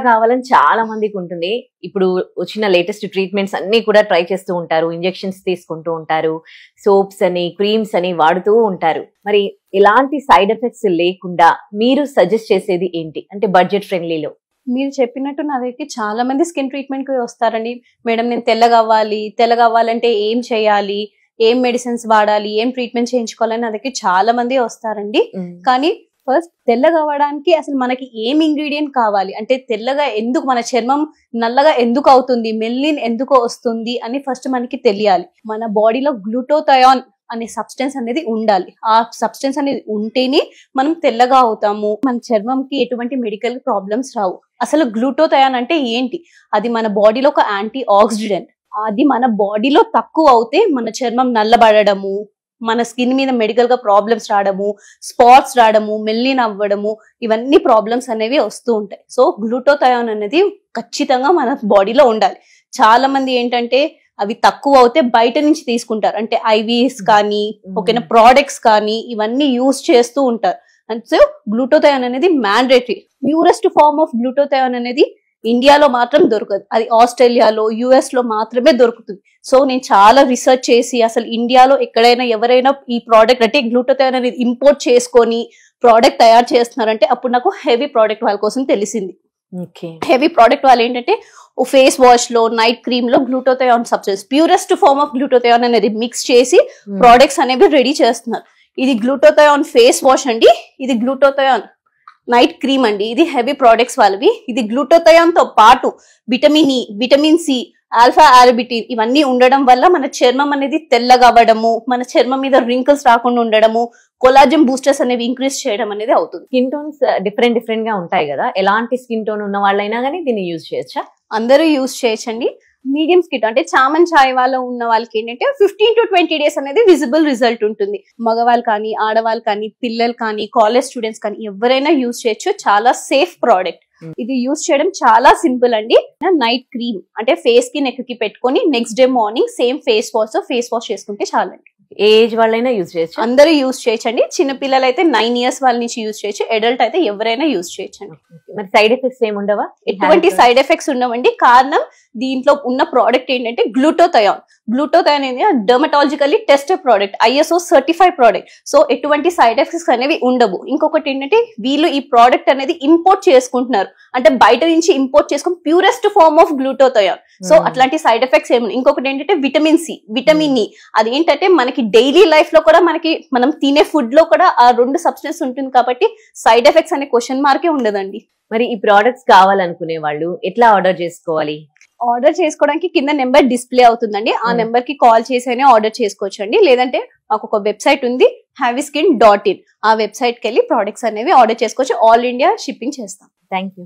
కావాలని చాలా మందికి ఉంటుంది. ఇప్పుడు వచ్చిన లేటెస్ట్ ట్రీట్మెంట్స్ అన్ని కూడా ట్రై చేస్తూ ఉంటారు. ఇంజెక్షన్స్ తీసుకుంటూ ఉంటారు. సోప్స్ అని, క్రీమ్స్ అని వాడుతూ ఉంటారు. మరి ఎలాంటి సైడ్ ఎఫెక్ట్స్ లేకుండా మీరు సజెస్ట్ చేసేది ఏంటి? అంటే బడ్జెట్ ఫ్రెండ్లీలో. మీరు చెప్పినట్టు నా దగ్గరికి చాలా మంది స్కిన్ ట్రీట్మెంట్ కి వస్తారండి. మేడం నేను తెల్లగా అవ్వాలంటే ఏం చేయాలి, ఏం మెడిసిన్స్ వాడాలి, ఏం ట్రీట్మెంట్ చేయించుకోవాలని నా దగ్గరికి చాలా మంది వస్తారండి. కానీ ఫస్ట్ తెల్లగా అవ్వడానికి అసలు మనకి ఏం ఇంగ్రీడియంట్ కావాలి, అంటే తెల్లగా ఎందుకు మన చర్మం నల్లగా ఎందుకు అవుతుంది, మెల్లిన్ ఎందుకు వస్తుంది అని ఫస్ట్ మనకి తెలియాలి. మన బాడీలో గ్లూటోథయాన్ అనే సబ్స్టెన్స్ అనేది ఉండాలి. ఆ సబ్స్టెన్స్ అనేది ఉంటేనే మనం తెల్లగా అవుతాము. మన చర్మంకి ఎటువంటి మెడికల్ ప్రాబ్లమ్స్ రావు. అసలు గ్లూటోథయాన్ అంటే ఏంటి? అది మన బాడీలో ఒక యాంటీ ఆక్సిడెంట్. అది మన బాడీలో తక్కువ అవుతే మన చర్మం నల్లబడము, మన స్కిన్ మీద మెడికల్ గా ప్రాబ్లమ్స్ రావడము, స్పాట్స్ రావడము, మెల్లిన్ అవ్వడము, ఇవన్నీ ప్రాబ్లమ్స్ అనేవి వస్తూ ఉంటాయి. సో గ్లూటోథయాన్ అనేది ఖచ్చితంగా మన బాడీలో ఉండాలి. చాలా మంది ఏంటంటే అవి తక్కువ అవుతే బయట నుంచి తీసుకుంటారు, అంటే ఐవీస్ కానీ ఓకేనా ప్రోడక్ట్స్ కానీ ఇవన్నీ యూజ్ చేస్తూ ఉంటారు. అండ్ సో గ్లూటోథయాన్ అనేది mandatory. Purest form of glutathione అనేది ఇండియాలో మాత్రం దొరకదు, అది ఆస్ట్రేలియాలో, యుఎస్ లో మాత్రమే దొరుకుతుంది. సో నేను చాలా రీసెర్చ్ చేసి అసలు ఇండియాలో ఎక్కడైనా ఎవరైనా ఈ ప్రోడక్ట్ అంటే గ్లూటోథయాన్ అనేది ఇంపోర్ట్ చేసుకొని ప్రోడక్ట్ తయారు చేస్తున్నారంటే అప్పుడు నాకు హెవీ ప్రోడక్ట్ వాళ్ళ కోసం తెలిసింది. హెవీ ప్రోడక్ట్ వాళ్ళు ఏంటంటే ఫేస్ వాష్ లో, నైట్ క్రీమ్ లో glutathione substance, purest form of glutathione అనేది మిక్స్ చేసి ప్రోడక్ట్స్ అనేవి రెడీ చేస్తున్నారు. ఇది గ్లూటోథయాన్ ఫేస్ వాష్ అండి, ఇది గ్లూటోథయాన్ నైట్ క్రీమ్ అండి, ఇది హెవీ ప్రోడక్ట్స్ వాళ్ళవి. ఇది గ్లూటోథయాన్ తో పాటు vitamin E, vitamin C, alpha arbutin ఇవన్నీ ఉండడం వల్ల మన చర్మం అనేది తెల్లగా అవ్వడము, మన చర్మం మీద రింకిల్స్ రాకుండా ఉండడము, కొలాజన్ బూస్టర్స్ అనేవి ఇంక్రీజ్ చేయడం అనేది అవుతుంది. స్కిన్ టోన్స్ డిఫరెంట్ గా ఉంటాయి కదా, ఎలాంటి స్కిన్ టోన్ ఉన్న వాళ్ళైనా కానీ దీన్ని యూజ్ చేయొచ్చా? అందరూ యూజ్ చేయొచ్చండి. మీడియం స్కిన్ అంటే చామన్ ఛాయ్ వాళ్ళు ఉన్న వాళ్ళకి ఏంటంటే 15 to 20 days అనేది విజిబుల్ రిజల్ట్ ఉంటుంది. మగవాళ్ళు కానీ, ఆడవాళ్ళు కానీ, పిల్లలు కానీ, కాలేజ్ స్టూడెంట్స్ కానీ ఎవరైనా యూజ్ చేయొచ్చు. చాలా సేఫ్ ప్రోడక్ట్. ఇది యూజ్ చేయడం చాలా సింపుల్ అండి. నైట్ క్రీమ్ అంటే ఫేస్ కి, నెక్ కి పెట్టుకొని next day morning same face wash చేసుకుంటే చాలండి. ఏజ్ వాళ్ళైనా యూజ్ చేయొచ్చు? అందరూ యూజ్ చేయొచ్చండి. చిన్న పిల్లలు అయితే 9 years వాళ్ళ నుంచి యూజ్ చేయొచ్చు, అడల్ట్ అయితే ఎవరైనా యూజ్ చేయొచ్చండి. మరి సైడ్ ఎఫెక్ట్స్ ఏముండవా? ఎటువంటి సైడ్ ఎఫెక్ట్స్ ఉండవండి. కారణం దీంట్లో ఉన్న ప్రోడక్ట్ ఏంటంటే గ్లూటోథయాన్. గ్లూటోథయాన్ అనేది dermatologically tested product, ISO certified product. So ఎటువంటి సైడ్ ఎఫెక్ట్స్ అనేవి ఉండవు. ఇంకొకటి ఏంటంటే వీళ్ళు ఈ ప్రోడక్ట్ అనేది ఇంపోర్ట్ చేసుకుంటున్నారు, అంటే బయట నుంచి ఇంపోర్ట్ చేసుకుని purest form of glutathione. So అట్లాంటి సైడ్ ఎఫెక్ట్స్ ఏమి. ఇంకొకటి ఏంటంటే విటమిన్ సి, విటమిన్ ఇ. అది ఏంటంటే మనకి డైలీ లైఫ్ లో కూడా మనం తినే ఫుడ్ లో కూడా ఆ రెండు సబ్స్టెన్స్ ఉంటుంది కాబట్టి సైడ్ ఎఫెక్ట్స్ అనే క్వశ్చన్ మార్కే ఉండదండి. మరి ఈ ప్రోడక్ట్స్ కావాలనుకునే వాళ్ళు ఎట్లా ఆర్డర్ చేసుకోవాలి? ఆర్డర్ చేసుకోవడానికి కింద నెంబర్ డిస్ప్లే అవుతుందండి, ఆ నెంబర్ కి కాల్ చేసి ఆర్డర్ చేసుకోవచ్చు అండి. లేదంటే మాకు ఒక వెబ్సైట్ ఉంది, havyskin.in. ఆ వెబ్సైట్ కి వెళ్ళి ప్రోడక్ట్స్ అనేవి ఆర్డర్ చేసుకోవచ్చు. ఆల్ ఇండియా షిప్పింగ్ చేస్తాం. Thank you.